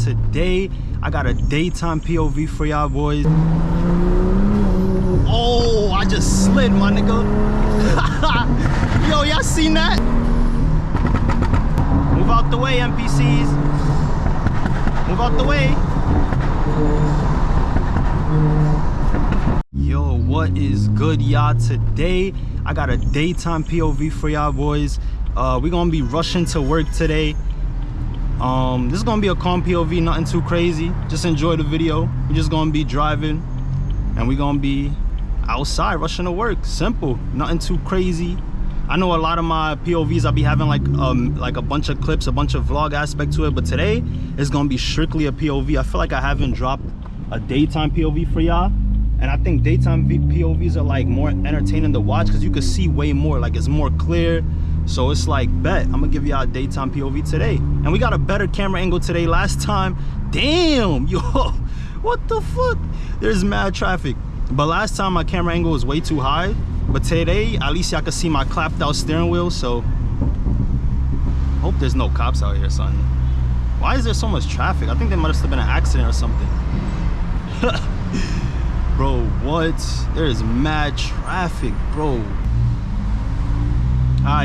Today I got a daytime POV for y'all boys. Oh, I just slid, my nigga. Yo, y'all seen that? Move out the way, NPCs. Move out the way. Yo, what is good, y'all? Today I got a daytime POV for y'all boys. We're gonna be rushing to work today. This is gonna be a calm POV, nothing too crazy. Just enjoy the video. We're just gonna be driving and we're gonna be outside rushing to work. Simple, nothing too crazy. I know a lot of my POVs I'll be having like a bunch of clips, a bunch of vlog aspect to it, but today it's gonna be strictly a POV. I feel like I haven't dropped a daytime POV for y'all, and I think daytime POVs are like more entertaining to watch because you can see way more, like it's more clear. So it's like, bet, I'm gonna give y'all a daytime POV today. And we got a better camera angle today. Last time, damn, yo, what the fuck? There's mad traffic. But last time my camera angle was way too high. But today, at least y'all can see my clapped out steering wheel. So hope there's no cops out here, son. Why is there so much traffic? I think there must have been an accident or something. Bro, what? There's mad traffic, bro.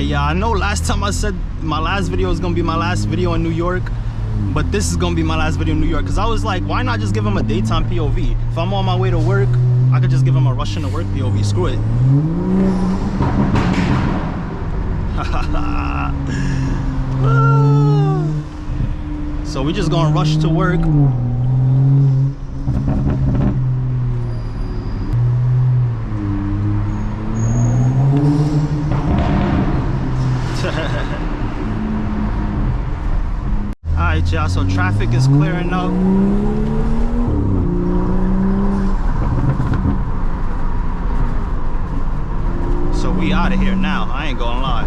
Yeah, I know last time I said my last video is gonna be my last video in New York, but this is gonna be my last video in New York because I was like, why not just give him a daytime POV? If I'm on my way to work, I could just give him a rushing to work POV. Screw it. So we just gonna rush to work. Alright, y'all, so traffic is clearing up. So we out of here now, I ain't gonna lie.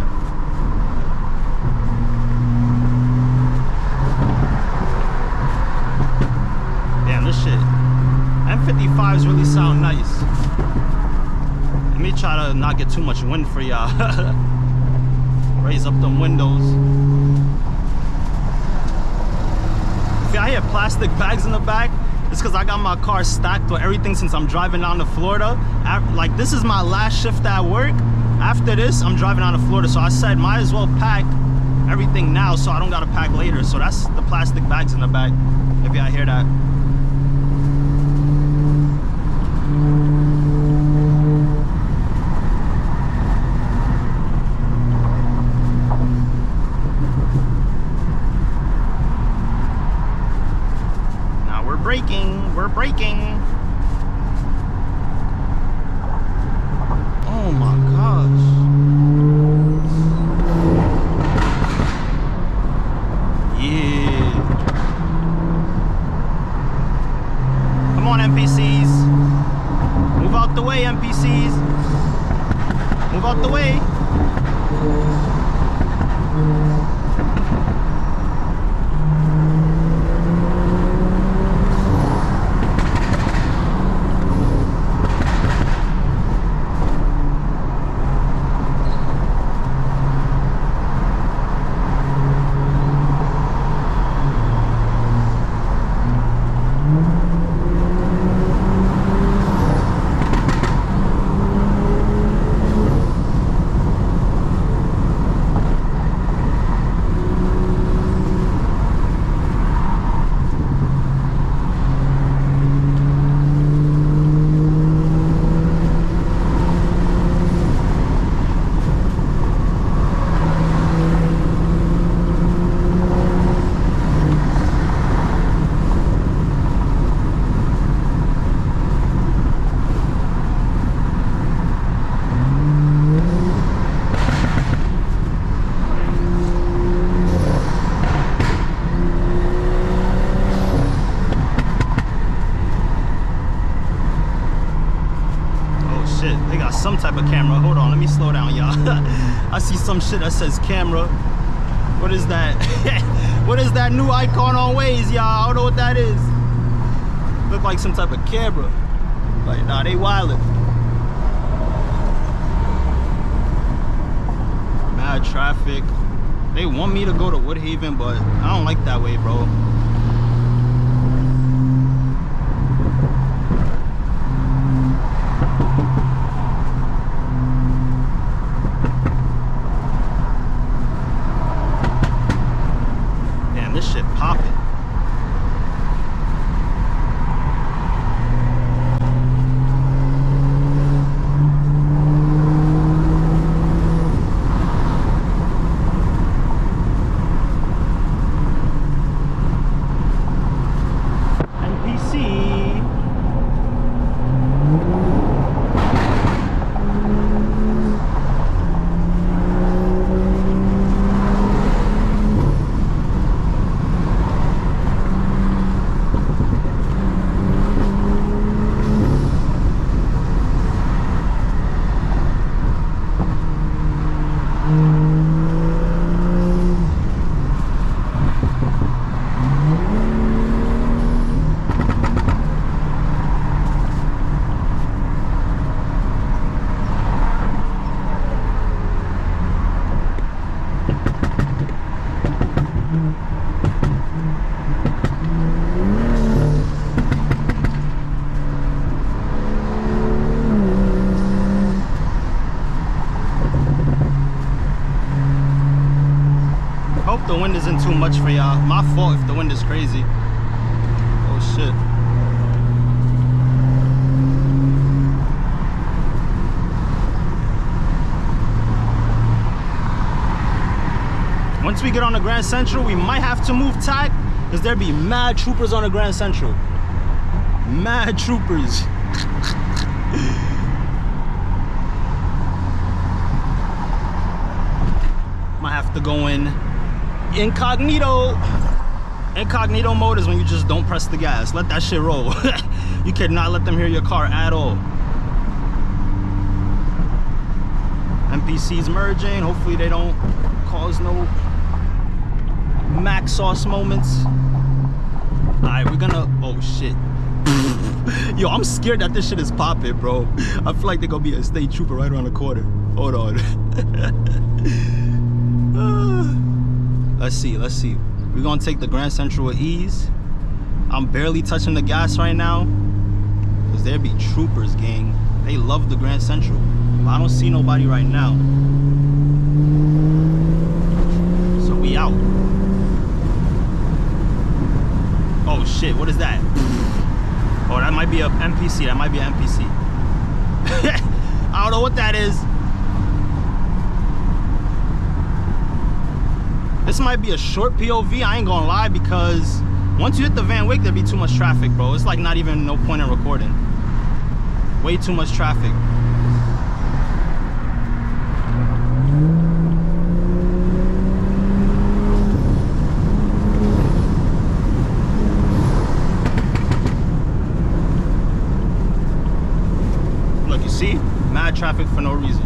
Damn, this shit, M55s really sound nice. Let me try to not get too much wind for y'all. Raise up them windows. If y'all hear plastic bags in the back, it's because I got my car stacked with everything since I'm driving down to Florida. Like, this is my last shift at work. After this, I'm driving down to Florida, so I said might as well pack everything now so I don't gotta pack later. So that's the plastic bags in the back, if y'all hear that. We're braking. Oh my gosh. Yeah. Come on, NPCs. Move out the way, NPCs. Move out the way. Some type of camera. Hold on, let me slow down, y'all. I see some shit that says camera. What is that? What is that new icon on Waze, y'all? I don't know what that is. Look like some type of camera. Like, nah, they wildin'. Mad traffic. They want me to go to Woodhaven, but I don't like that way, bro. isn't too much for y'all. My fault if the wind is crazy. Oh shit. Once we get on the Grand Central, we might have to move tack because there be mad troopers on the Grand Central. Mad troopers. Might have to go in incognito. Incognito mode is when you just don't press the gas. Let that shit roll. You cannot let them hear your car at all. NPCs merging. Hopefully they don't cause no max sauce moments. Alright, we're gonna, oh shit. Yo, I'm scared that this shit is popping, bro. I feel like they're gonna be a state trooper right around the corner. Hold on. Let's see. We're gonna take the Grand Central with ease. I'm barely touching the gas right now because there be troopers, gang. They love the Grand Central. I don't see nobody right now, so we out. Oh shit, what is that? Oh, that might be a NPC. That might be an NPC. I don't know what that is. This might be a short POV, I ain't gonna lie, because once you hit the Van Wyck, there'd be too much traffic, bro. It's like not even no point in recording. Way too much traffic. Look, you see? Mad traffic for no reason.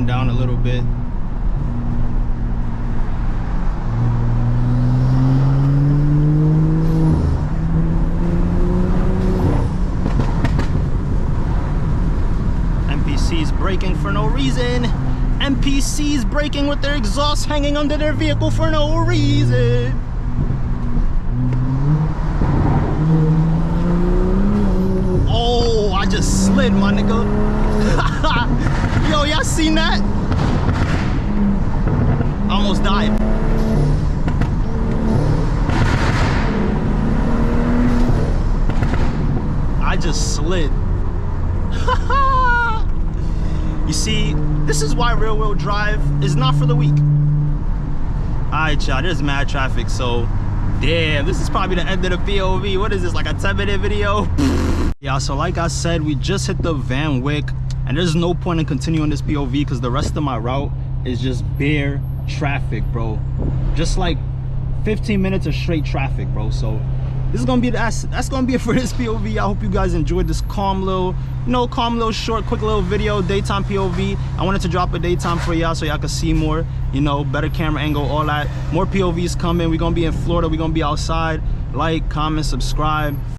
Down a little bit. NPCs braking for no reason. NPCs braking with their exhaust hanging under their vehicle for no reason. Oh, I just slid, my nigga. Yo, y'all seen that? Almost died. I just slid. You see, this is why rear wheel drive is not for the weak. Alright, y'all, there's mad traffic, so damn, this is probably the end of the POV. What is this, like a 10-minute video? Yeah, so like I said, we just hit the Van Wyck. And there's no point in continuing this POV because the rest of my route is just bare traffic, bro. Just like 15 minutes of straight traffic, bro. So this is gonna be that's gonna be it for this POV. I hope you guys enjoyed this calm little, short, quick little video, daytime POV. I wanted to drop a daytime for y'all so y'all could see more, better camera angle, all that. More POVs coming. We're gonna be in Florida. We're gonna be outside. Like, comment, subscribe.